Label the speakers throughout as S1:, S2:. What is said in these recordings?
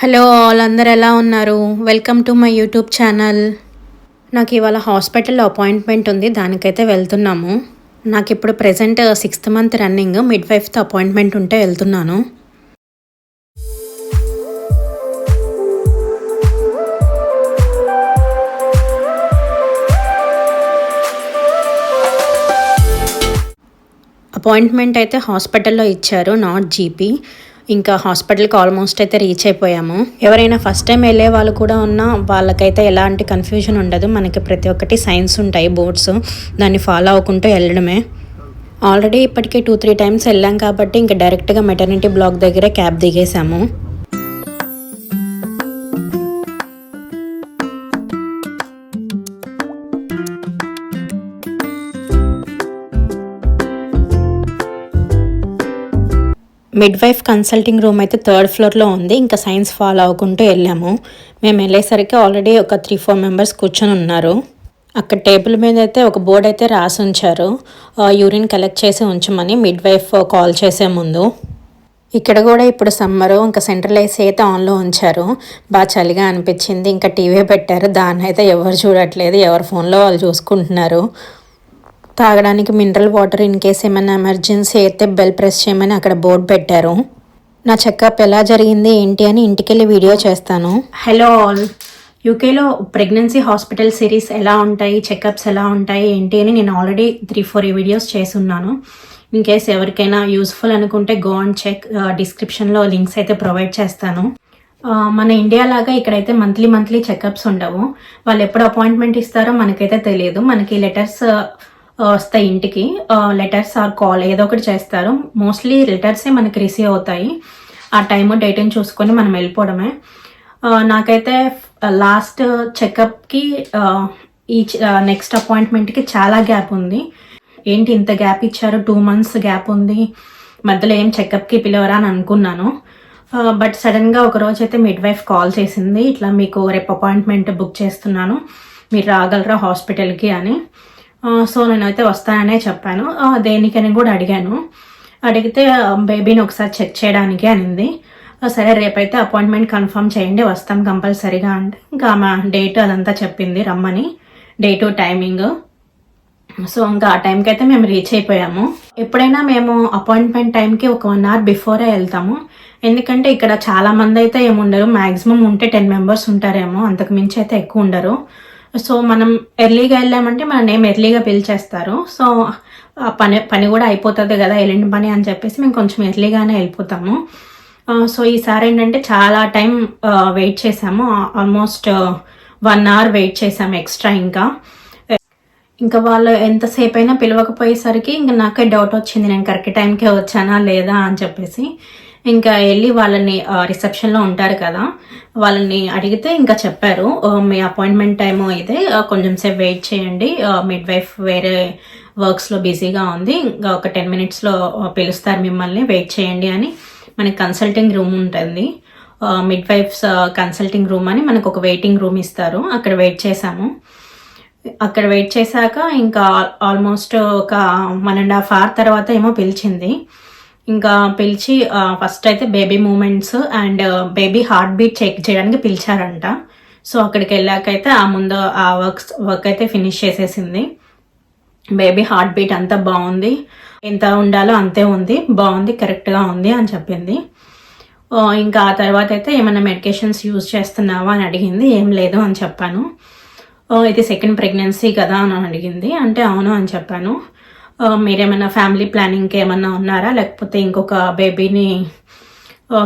S1: Hello all, అందరు ఎలా ఉన్నారు? Welcome to my YouTube channel. నాకు ఇవాళ హాస్పిటల్లో అపాయింట్మెంట్ ఉంది, దానికైతే వెళ్తున్నాము. నాకు ఇప్పుడు ప్రెజెంట్ 6th మంత్ రన్నింగ్, మిడ్ వైఫ్తో అపాయింట్మెంట్ ఉంటే వెళ్తున్నాను. అపాయింట్మెంట్ అయితే హాస్పిటల్లో ఇచ్చారు, నాట్ జీపీ. ఇంకా హాస్పిటల్కి ఆల్మోస్ట్ అయితే రీచ్ అయిపోయాము. ఎవరైనా ఫస్ట్ టైం వెళ్ళే వాళ్ళు కూడా ఉన్నా వాళ్ళకైతే ఎలాంటి కన్ఫ్యూజన్ ఉండదు. మనకి ప్రతి ఒక్కటి సైన్స్ ఉంటాయి, బోర్డ్స్, దాన్ని ఫాలో అవ్వకుంటూ వెళ్ళడమే. ఆల్రెడీ ఇప్పటికే 2-3 టైమ్స్ వెళ్ళాం కాబట్టి ఇంకా డైరెక్ట్గా మెటర్నిటీ బ్లాక్ దగ్గరే క్యాబ్ దిగేసాము. మిడ్ వైఫ్ కన్సల్టింగ్ రూమ్ అయితే 3rd ఫ్లోర్లో ఉంది. ఇంకా సైన్స్ ఫాలో అవ్వకుంటూ వెళ్ళాము. మేము వెళ్ళేసరికి ఆల్రెడీ ఒక 3-4 మెంబర్స్ కూర్చొని ఉన్నారు. అక్కడ టేబుల్ మీద అయితే ఒక బోర్డు అయితే రాసి ఉంచారు, యూరిన్ కలెక్ట్ చేసి ఉంచమని మిడ్ వైఫ్ కాల్ చేసే ముందు. ఇక్కడ కూడా ఇప్పుడు సమ్మరు, ఇంకా సెంట్రల్ ఏసీ అయితే ఆన్లో ఉంచారు. బాగా చలిగా అనిపించింది. ఇంకా టీవీ పెట్టారు, దాన్ని అయితే ఎవరు చూడట్లేదు, ఎవరి ఫోన్లో వాళ్ళు చూసుకుంటున్నారు. తాగడానికి మినరల్ వాటర్ ఇన్ కేస్ ఏమైనా ఎమర్జెన్సీ అయితే బెల్ ప్రెస్ చేయమని అక్కడ బోర్డు పెట్టారు. నా చెకప్ ఎలా జరిగింది ఏంటి అని ఇంటికెళ్ళి వీడియో చేస్తాను. హలో ఆల్, యూకేలో ప్రెగ్నెన్సీ హాస్పిటల్ సిరీస్ ఎలా ఉంటాయి, చెకప్స్ ఎలా ఉంటాయి ఏంటి అని నేను ఆల్రెడీ 3-4 వీడియోస్ చేస్తున్నాను. ఇన్ కేస్ ఎవరికైనా యూస్ఫుల్ అనుకుంటే గో అండ్ చెక్, డిస్క్రిప్షన్లో లింక్స్ అయితే ప్రొవైడ్ చేస్తాను. మన ఇండియా లాగా ఇక్కడైతే మంత్లీ చెకప్స్ ఉండవు. వాళ్ళు ఎప్పుడు అపాయింట్మెంట్ ఇస్తారో మనకైతే తెలియదు. మనకి లెటర్స్ వస్తాయి ఇంటికి, లెటర్స్ ఆర్ కాల్ ఏదో ఒకటి చేస్తారు. మోస్ట్లీ లెటర్సే మనకి రిసీవ్ అవుతాయి. ఆ టైము డేట్ని చూసుకొని మనం వెళ్ళిపోవడమే. నాకైతే లాస్ట్ చెకప్కి ఈ నెక్స్ట్ అపాయింట్మెంట్కి చాలా గ్యాప్ ఉంది. ఏంటి ఇంత గ్యాప్ ఇచ్చారు, 2 months గ్యాప్ ఉంది, మధ్యలో ఏం చెకప్కి పిలవరా అని అనుకున్నాను. బట్ సడన్గా ఒకరోజు అయితే మిడ్ వైఫ్ కాల్ చేసింది, ఇట్లా మీకు రేపు అపాయింట్మెంట్ బుక్ చేస్తున్నాను, మీరు రాగలరా హాస్పిటల్కి అని. సో నేనైతే వస్తాననే చెప్పాను. దేనికని కూడా అడిగాను. అడిగితే బేబీని ఒకసారి చెక్ చేయడానికి అనింది. సరే రేపైతే అపాయింట్మెంట్ కన్ఫర్మ్ చేయండి, వస్తాం కంపల్సరీగా అంటే ఇంకా ఆమె డేట్ అదంతా చెప్పింది, రమ్మని, డేటు టైమింగ్. సో ఇంకా ఆ టైంకి అయితే మేము రీచ్ అయిపోయాము. ఎప్పుడైనా మేము అపాయింట్మెంట్ టైంకి ఒక 1 hour బిఫోరే వెళ్తాము. ఎందుకంటే ఇక్కడ చాలా మంది అయితే ఏముండరు, మ్యాక్సిమం ఉంటే 10 members ఉంటారేమో, అంతకు మించి అయితే ఎక్కువ ఉండరు. సో మనం ఎర్లీగా వెళ్ళామంటే మన నేమ్ ఎర్లీగా పిలిచేస్తారు. సో పని కూడా అయిపోతుంది కదా, వెళ్ళిన పని అని చెప్పేసి మేము కొంచెం ఎర్లీగానే వెళ్ళిపోతాము. సో ఈసారి ఏంటంటే చాలా టైం వెయిట్ చేసాము, ఆల్మోస్ట్ 1 hour వెయిట్ చేసాము ఎక్స్ట్రా. ఇంకా వాళ్ళు ఎంతసేపు అయినా పిలవకపోయేసరికి ఇంకా నాకే డౌట్ వచ్చింది, నేను కరెక్ట్ టైంకే వచ్చానా లేదా అని చెప్పేసి. ఇంకా వెళ్ళి వాళ్ళని, రిసెప్షన్లో ఉంటారు కదా, వాళ్ళని అడిగితే ఇంకా చెప్పారు, మీ అపాయింట్మెంట్ టైము అయితే కొంచెం సేపు వెయిట్ చేయండి, మిడ్ వైఫ్ వేరే వర్క్స్లో బిజీగా ఉంది, ఇంకా ఒక 10 minutesలో పిలుస్తారు మిమ్మల్ని, వెయిట్ చేయండి అని. మనకి కన్సల్టింగ్ రూమ్ ఉంటుంది, మిడ్ వైఫ్స్ కన్సల్టింగ్ రూమ్ అని మనకు ఒక వెయిటింగ్ రూమ్ ఇస్తారు. అక్కడ వెయిట్ చేసాము. అక్కడ వెయిట్ చేశాక ఇంకా ఆల్మోస్ట్ ఒక 1.5 hour తర్వాత ఏమో పిలిచింది. ఇంకా పిలిచి ఫస్ట్ అయితే baby movements and baby heart beat check చేయడానికి పిలిచారంట. సో అక్కడికి వెళ్ళాకైతే ఆ ముందు ఆ వర్క్ అయితే ఫినిష్ చేసేసింది. బేబీ హార్ట్ బీట్ అంతా బాగుంది, ఎంత ఉండాలో అంతే ఉంది, బాగుంది, కరెక్ట్గా ఉంది అని చెప్పింది. ఇంకా ఆ తర్వాత అయితే ఏమైనా మెడికేషన్స్ యూజ్ చేస్తున్నావా అని అడిగింది. ఏం లేదు అని చెప్పాను. ఇది 2nd ప్రెగ్నెన్సీ కదా అని అడిగింది. అంటే అవును అని చెప్పాను. మీరేమైనా ఫ్యామిలీ ప్లానింగ్కి ఏమన్నా ఉన్నారా, లేకపోతే ఇంకొక బేబీని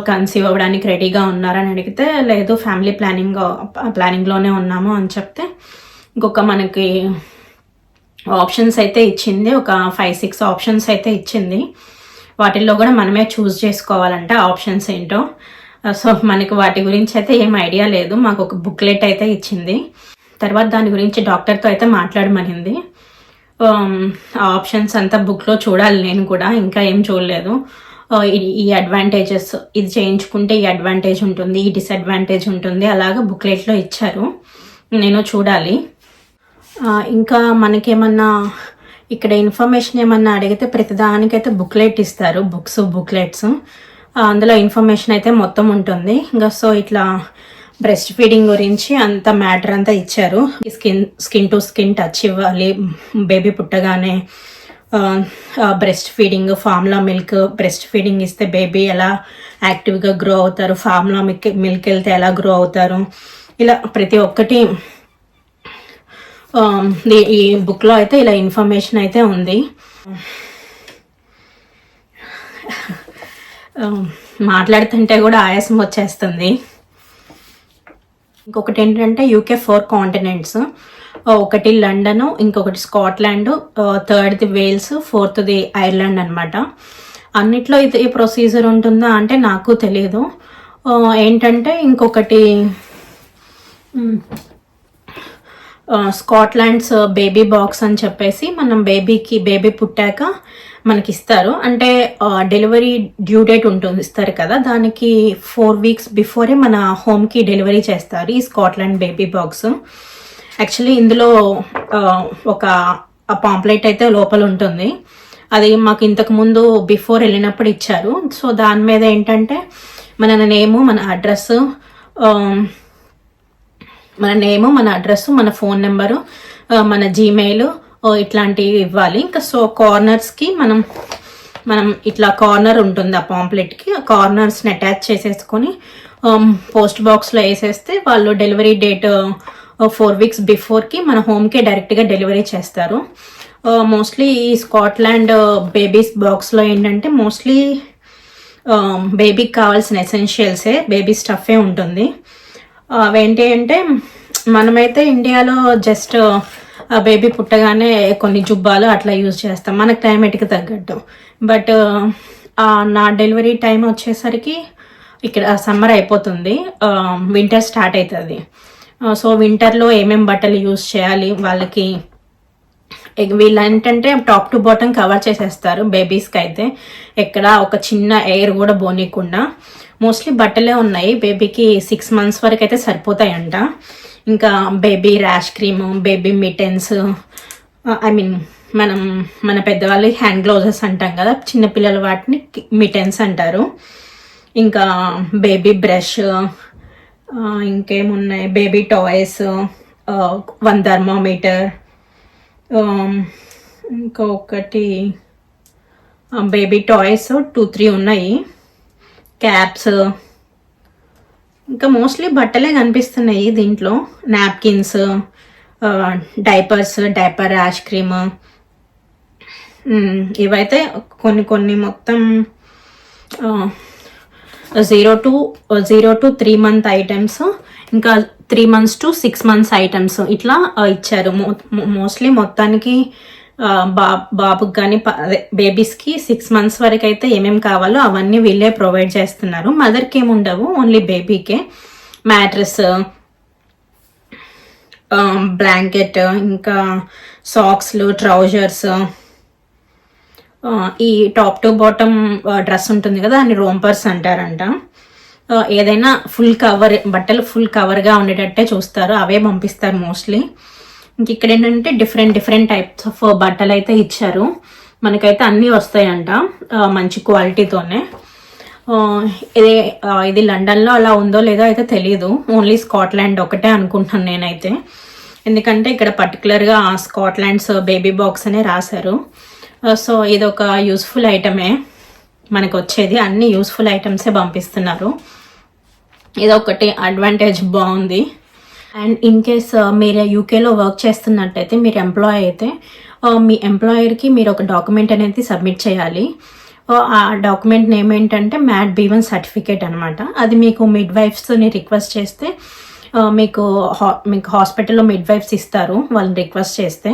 S1: కన్సీవ్ అవ్వడానికి రెడీగా ఉన్నారా అని అడిగితే లేదు, ఫ్యామిలీ ప్లానింగ్లోనే ఉన్నాము అని చెప్తే ఇంకొక మనకి ఆప్షన్స్ అయితే ఇచ్చింది, ఒక 5-6 ఆప్షన్స్ అయితే ఇచ్చింది. వాటిల్లో కూడా మనమే చూస్ చేసుకోవాలంట ఆప్షన్స్ ఏంటో. సో మనకి వాటి గురించి అయితే ఏం ఐడియా లేదు. మాకు ఒక బుక్లెట్ అయితే ఇచ్చింది. తర్వాత దాని గురించి డాక్టర్తో అయితే మాట్లాడమనింది. ఆప్షన్స్ అంతా బుక్లో చూడాలి, నేను కూడా ఇంకా ఏం చూడలేదు. ఈ అడ్వాంటేజెస్, ఇది చేయించుకుంటే ఈ అడ్వాంటేజ్ ఉంటుంది, ఈ డిసడ్వాంటేజ్ ఉంటుంది, అలాగా బుక్లెట్లో ఇచ్చారు, నేను చూడాలి. ఇంకా మనకేమన్నా ఇక్కడ ఇన్ఫర్మేషన్ ఏమన్నా అడిగితే ప్రతిదానికైతే బుక్లెట్ ఇస్తారు, బుక్లెట్స్. అందులో ఇన్ఫర్మేషన్ అయితే మొత్తం ఉంటుంది. ఇంకా సో ఇట్లా బ్రెస్ట్ ఫీడింగ్ గురించి అంత మ్యాటర్ అంతా ఇచ్చారు. స్కిన్ టు స్కిన్ టచ్ ఇవ్వాలి బేబీ పుట్టగానే, breast feeding, formula milk, breast feeding ఇస్తే బేబీ ఎలా యాక్టివ్గా గ్రో అవుతారు, ఫార్ములా మిల్క్ వెళ్తే ఎలా గ్రో అవుతారు, ఇలా ప్రతి ఒక్కటి ఈ బుక్లో అయితే ఇలా ఇన్ఫర్మేషన్ అయితే ఉంది. మాట్లాడుతుంటే కూడా ఆయాసం వచ్చేస్తుంది. ఇంకొకటి ఏంటంటే యూకే 4 కాంటినెంట్స్, ఒకటి లండన్, ఇంకొకటి స్కాట్లాండ్, థర్డ్ది వేల్స్, ఫోర్త్ది ఐర్లాండ్ అనమాట. అన్నిట్లో ఇది ప్రొసీజర్ ఉంటుందా అంటే నాకు తెలియదు. ఏంటంటే ఇంకొకటి స్కాట్లాండ్స్ బేబీ బాక్స్ అని చెప్పేసి మనం బేబీ పుట్టాక మనకి ఇస్తారు. అంటే డెలివరీ డ్యూ డేట్ ఉంటుంది ఇస్తారు కదా, దానికి 4 వీక్స్ బిఫోరే మన హోమ్కి డెలివరీ చేస్తారు ఈ స్కాట్లాండ్ బేబీ బాక్స్. యాక్చువల్లీ ఇందులో ఒక పాంప్లెట్ అయితే లోపల ఉంటుంది. అది మాకు ఇంతకు ముందు బిఫోర్ వెళ్ళినప్పుడు ఇచ్చారు. సో దాని మీద ఏంటంటే మన నేము, మన అడ్రస్, మన ఫోన్ నెంబరు, మన జీమెయిల్ ఇట్లాంటివి ఇవ్వాలి. ఇంకా సో కార్నర్స్కి మనం ఇట్లా కార్నర్ ఉంటుంది ఆ పాంప్లెట్కి, కార్నర్స్ని అటాచ్ చేసేసుకొని పోస్ట్ బాక్స్లో వేసేస్తే వాళ్ళు డెలివరీ డేట్ 4 వీక్స్ బిఫోర్కి మన హోమ్కే డైరెక్ట్గా డెలివరీ చేస్తారు. మోస్ట్లీ ఈ స్కాట్లాండ్ బేబీస్ బాక్స్లో ఏంటంటే మోస్ట్లీ బేబీకి కావాల్సిన ఎసెన్షియల్సే, బేబీ స్టఫే ఉంటుంది. అవేంటి అంటే మనమైతే ఇండియాలో జస్ట్ బేబీ పుట్టగానే కొన్ని జుబ్బాలు అట్లా యూజ్ చేస్తాం మన క్లైమేట్కి తగ్గట్టు. బట్ నా డెలివరీ టైం వచ్చేసరికి ఇక్కడ సమ్మర్ అయిపోతుంది, వింటర్ స్టార్ట్ అవుతుంది. సో వింటర్లో ఏమేం బట్టలు యూజ్ చేయాలి వాళ్ళకి, వీళ్ళు ఏంటంటే టాప్ టు బాటమ్ కవర్ చేసేస్తారు బేబీస్కి అయితే, ఎక్కడ ఒక చిన్న ఎయిర్ కూడా పోనీయకుండా. మోస్ట్లీ బట్టలే ఉన్నాయి, బేబీకి 6 months వరకు అయితే సరిపోతాయంట. ఇంకా baby rash cream, baby mittens, మన పెద్దవాళ్ళు హ్యాండ్ గ్లౌజెస్ అంటాం కదా, చిన్నపిల్లల వాటిని మిటెన్స్ అంటారు. ఇంకా బేబీ బ్రష్, ఇంకేమున్నాయి, బేబీ టాయ్స్, 1 థర్మామీటర్, ఇంకొకటి బేబీ టాయ్స్ 2-3 ఉన్నాయి, క్యాప్స్, ఇంకా మోస్ట్లీ బట్టలే కనిపిస్తున్నాయి దీంట్లో. నాప్కిన్స్, డైపర్ ర్యాష్ క్రీమ్, ఇవైతే కొన్ని మొత్తం 0 to 3 month ఐటమ్స్, ఇంకా 3 months to 6 months ఐటమ్స్ ఇట్లా ఇచ్చారు. మోస్ట్లీ మొత్తానికి బాబుకి కానీ బేబీస్కి 6 months వరకు అయితే ఏమేమి కావాలో అవన్నీ వీళ్ళే ప్రొవైడ్ చేస్తున్నారు. మదర్కి ఏమి ఉండవు, ఓన్లీ బేబీకే. మ్యాట్రెస్, బ్లాంకెట్, ఇంకా సాక్స్లు, ట్రౌజర్స్, ఈ టాప్ టు బాటమ్ డ్రెస్ ఉంటుంది కదా దాన్ని రోంపర్స్ అంటారంట. ఏదైనా బట్టలు ఫుల్ కవర్గా ఉండేటట్టే చూస్తారు, అవే పంపిస్తారు మోస్ట్లీ. ఇంక ఇక్కడ ఏంటంటే డిఫరెంట్ టైప్స్ ఆఫ్ బట్టలు అయితే ఇచ్చారు. మనకైతే అన్నీ వస్తాయంట మంచి క్వాలిటీతోనే. ఇది లండన్లో అలా ఉందో లేదో అయితే తెలియదు, ఓన్లీ స్కాట్లాండ్ ఒకటే అనుకుంటున్నాను నేనైతే. ఎందుకంటే ఇక్కడ పర్టికులర్గా స్కాట్లాండ్స్ బేబీ బాక్స్ అనే రాశారు. సో ఇది ఒక యూస్ఫుల్ ఐటమే మనకు వచ్చేది, అన్ని యూస్ఫుల్ ఐటమ్సే పంపిస్తున్నారు. ఇదొకటి అడ్వాంటేజ్ బాగుంది. అండ్ ఇన్ కేస్ మీరు యూకేలో వర్క్ చేస్తున్నట్టయితే, మీరు ఎంప్లాయ్ అయితే మీ ఎంప్లాయర్కి మీరు ఒక డాక్యుమెంట్ అనేది సబ్మిట్ చేయాలి. ఆ డాక్యుమెంట్ నేమ్ ఏంటంటే మ్యాట్ B1 సర్టిఫికేట్ అనమాట. అది మీకు మిడ్వైఫ్స్ని రిక్వెస్ట్ చేస్తే మీకు హాస్పిటల్లో మిడ్వైఫ్స్ ఇస్తారు వాళ్ళని రిక్వెస్ట్ చేస్తే.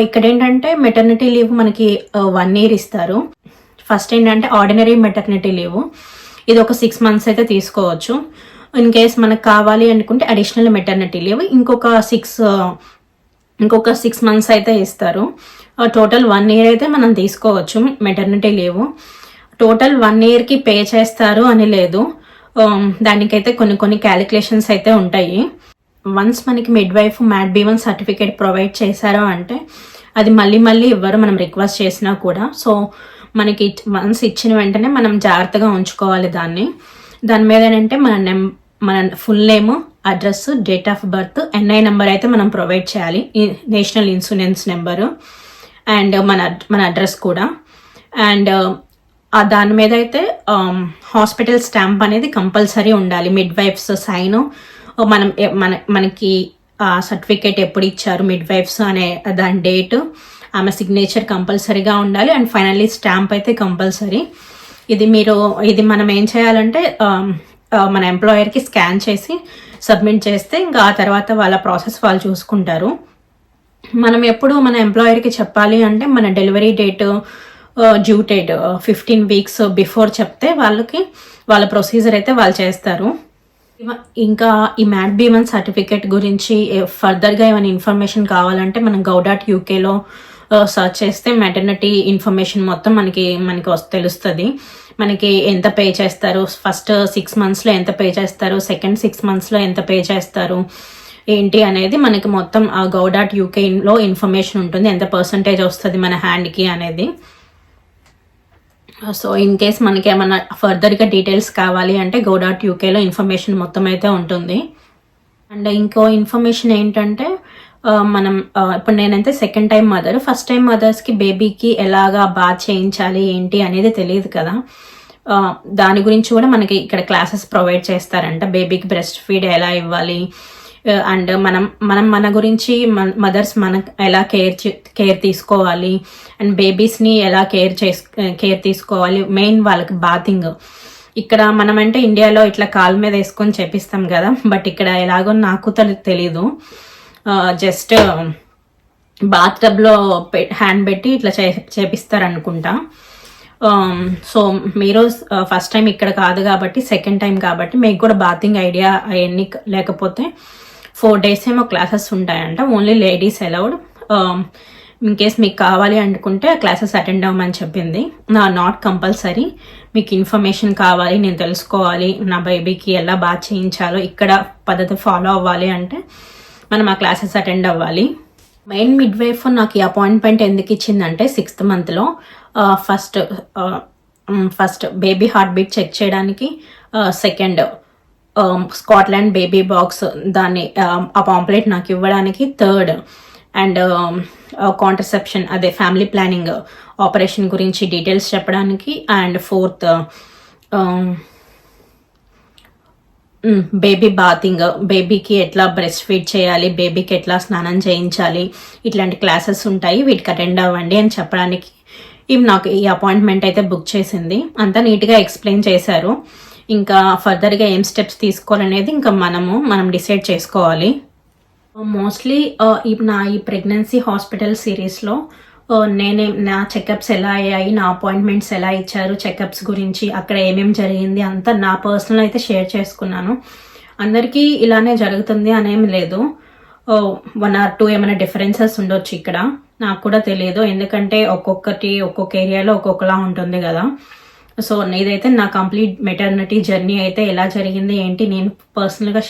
S1: ఇక్కడ ఏంటంటే మెటర్నిటీ లీవ్ మనకి 1 year ఇస్తారు. ఫస్ట్ ఏంటంటే ఆర్డినరీ మెటర్నిటీ లీవ్, ఇది ఒక 6 months అయితే తీసుకోవచ్చు. ఇన్ కేస్ మనకు కావాలి అనుకుంటే అడిషనల్ మెటర్నిటీ లీవ్ ఇంకొక 6 months అయితే ఇస్తారు. టోటల్ 1 year అయితే మనం తీసుకోవచ్చు మెటర్నిటీ లీవ్. టోటల్ 1 yearకి పే చేస్తారు అని లేదు, దానికైతే కొన్ని క్యాలిక్యులేషన్స్ అయితే ఉంటాయి. వన్స్ మనకి midwife mat B1 certificate provide చేశారు అంటే అది మళ్ళీ ఇవ్వరు మనం రిక్వెస్ట్ చేసినా కూడా. సో మనకి వన్స్ ఇచ్చిన వెంటనే మనం జాగ్రత్తగా ఉంచుకోవాలి దాని మీద ఏంటంటే మన full name, address, date of birth, NI number అయితే మనం ప్రొవైడ్ చేయాలి, నేషనల్ ఇన్సూరెన్స్ నెంబరు, అండ్ మన అడ్రస్ కూడా. అండ్ దాని మీద అయితే హాస్పిటల్ స్టాంప్ అనేది కంపల్సరీ ఉండాలి, మిడ్ వైఫ్స్ సైన్, మనకి సర్టిఫికేట్ ఎప్పుడు ఇచ్చారు మిడ్ వైఫ్స్ అనే దాని డేటు, ఆమె సిగ్నేచర్ కంపల్సరీగా ఉండాలి. అండ్ ఫైనల్లీ స్టాంప్ అయితే కంపల్సరీ. ఇది మనం ఏం చేయాలంటే మన ఎంప్లాయర్కి స్కాన్ చేసి సబ్మిట్ చేస్తే ఇంకా ఆ తర్వాత వాళ్ళ ప్రాసెస్ వాళ్ళు చూసుకుంటారు. మనం ఎప్పుడు మన ఎంప్లాయర్కి చెప్పాలి అంటే మన delivery date, due date 15 weeks before చెప్తే వాళ్ళ ప్రొసీజర్ అయితే వాళ్ళు చేస్తారు. ఇంకా ఈ MAT-B1 సర్టిఫికేట్ గురించి ఫర్దర్గా ఏమైనా ఇన్ఫర్మేషన్ కావాలంటే మనం go.ukలో సర్చ్ చేస్తే మెటర్నిటీ ఇన్ఫర్మేషన్ మొత్తం మనకి తెలుస్తుంది. మనకి ఎంత పే చేస్తారు, ఫస్ట్ 6 monthsలో ఎంత పే చేస్తారు, సెకండ్ 6 monthsలో ఎంత పే చేస్తారు ఏంటి అనేది మనకి మొత్తం ఆ go.ukలో ఇన్ఫర్మేషన్ ఉంటుంది, ఎంత పర్సంటేజ్ వస్తుంది మన హ్యాండ్కి అనేది. సో ఇన్ కేస్ మనకి ఏమైనా ఫర్దర్గా డీటెయిల్స్ కావాలి అంటే go.ukలో ఇన్ఫర్మేషన్ మొత్తం అయితే ఉంటుంది. అండ్ ఇంకో ఇన్ఫర్మేషన్ ఏంటంటే ఇప్పుడు నేనైతే second time mother, first time మదర్స్కి బేబీకి ఎలాగా బాత్ చేయించాలి ఏంటి అనేది తెలియదు కదా, దాని గురించి కూడా మనకి ఇక్కడ క్లాసెస్ ప్రొవైడ్ చేస్తారంట. బేబీకి బ్రెస్ట్ ఫీడ్ ఎలా ఇవ్వాలి, అండ్ మన గురించి మదర్స్ ఎలా కేర్ తీసుకోవాలి, అండ్ బేబీస్ని ఎలా కేర్ తీసుకోవాలి, మెయిన్ వాళ్ళకి బాతింగ్. ఇక్కడ మనం అంటే ఇండియాలో ఇట్లా కాలు మీద వేసుకొని చేపిస్తాం కదా, బట్ ఇక్కడ ఎలాగో నాకు తెలీదు, జస్ట్ బాత్టబ్లో హ్యాండ్ పెట్టి ఇట్లా చేపిస్తారనుకుంటా. సో మీరు ఫస్ట్ టైం ఇక్కడ కాదు కాబట్టి, సెకండ్ టైం కాబట్టి మీకు కూడా బాతింగ్ ఐడియా అవన్నీ లేకపోతే 4 days ఏమో క్లాసెస్ ఉంటాయంట, only ladies allowed. In case మీకు కావాలి అనుకుంటే క్లాసెస్ అటెండ్ అవ్వమని చెప్పింది. Not compulsory. మీకు ఇన్ఫర్మేషన్ కావాలి, నేను తెలుసుకోవాలి, నా బేబీకి ఎలా బాగా చేయించాలో ఇక్కడ పద్ధతి ఫాలో అవ్వాలి అంటే మనం ఆ క్లాసెస్ అటెండ్ అవ్వాలి. మెయిన్ మిడ్ వైఫ్ నాకు ఈ అపాయింట్మెంట్ ఎందుకు ఇచ్చిందంటే 6th monthలో first baby heart beat check చేయడానికి, సెకండ్ స్కాట్లాండ్ బేబీ బాక్స్ దాన్ని ఆ పాంప్లెట్ నాకు ఇవ్వడానికి, థర్డ్ అండ్ కాంట్రసెప్షన్ అదే ఫ్యామిలీ ప్లానింగ్ ఆపరేషన్ గురించి డీటెయిల్స్ చెప్పడానికి, అండ్ ఫోర్త్ బేబీ బాతింగ్, బేబీకి ఎట్లా బ్రెస్ట్ ఫీడ్ చేయాలి, బేబీకి ఎట్లా స్నానం చేయించాలి, ఇట్లాంటి క్లాసెస్ ఉంటాయి, వీటికి అటెండ్ అవ్వండి అని చెప్పడానికి నాకు ఈ అపాయింట్మెంట్ అయితే బుక్ చేసింది. అంతా నీట్గా ఎక్స్ప్లెయిన్ చేశారు. ఇంకా ఫర్దర్గా ఏం స్టెప్స్ తీసుకోవాలనేది ఇంకా మనం డిసైడ్ చేసుకోవాలి. మోస్ట్లీ ఈ ప్రెగ్నెన్సీ హాస్పిటల్ సిరీస్లో నా చెకప్స్ ఎలా అయ్యాయి, నా అపాయింట్మెంట్స్ ఎలా ఇచ్చారు, చెకప్స్ గురించి అక్కడ ఏమేమి జరిగింది అంతా నా పర్సనల్ అయితే షేర్ చేసుకున్నాను. అందరికీ ఇలానే జరుగుతుంది అనేమి లేదు, 1 or 2 ఏమైనా డిఫరెన్సెస్ ఉండొచ్చు ఇక్కడ, నాకు కూడా తెలియదు, ఎందుకంటే ఒక్కొక్క ఏరియాలో ఒక్కొక్కలా ఉంటుంది కదా. సో ఇదైతే నా కంప్లీట్ మెటర్నిటీ జర్నీ అయితే ఎలా జరిగింది ఏంటి నేను పర్సనల్గా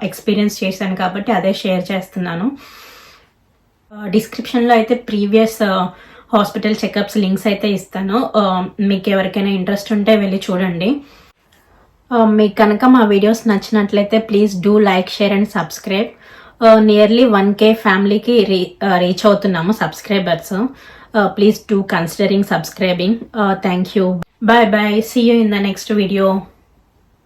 S1: ఎక్స్పీరియన్స్ చేశాను కాబట్టి అదే షేర్ చేస్తున్నాను. డిస్క్రిప్షన్లో అయితే ప్రీవియస్ హాస్పిటల్ చెకప్స్ లింక్స్ అయితే ఇస్తాను, మీకు ఎవరికైనా ఇంట్రెస్ట్ ఉంటే వెళ్ళి చూడండి. మీకు కనుక మా వీడియోస్ నచ్చినట్లయితే please do like, share and subscribe. Nearly 1K ఫ్యామిలీకి రీచ్ అవుతున్నాము subscribers. Please do considering subscribing. Thank you. Bye bye. See you in the next video.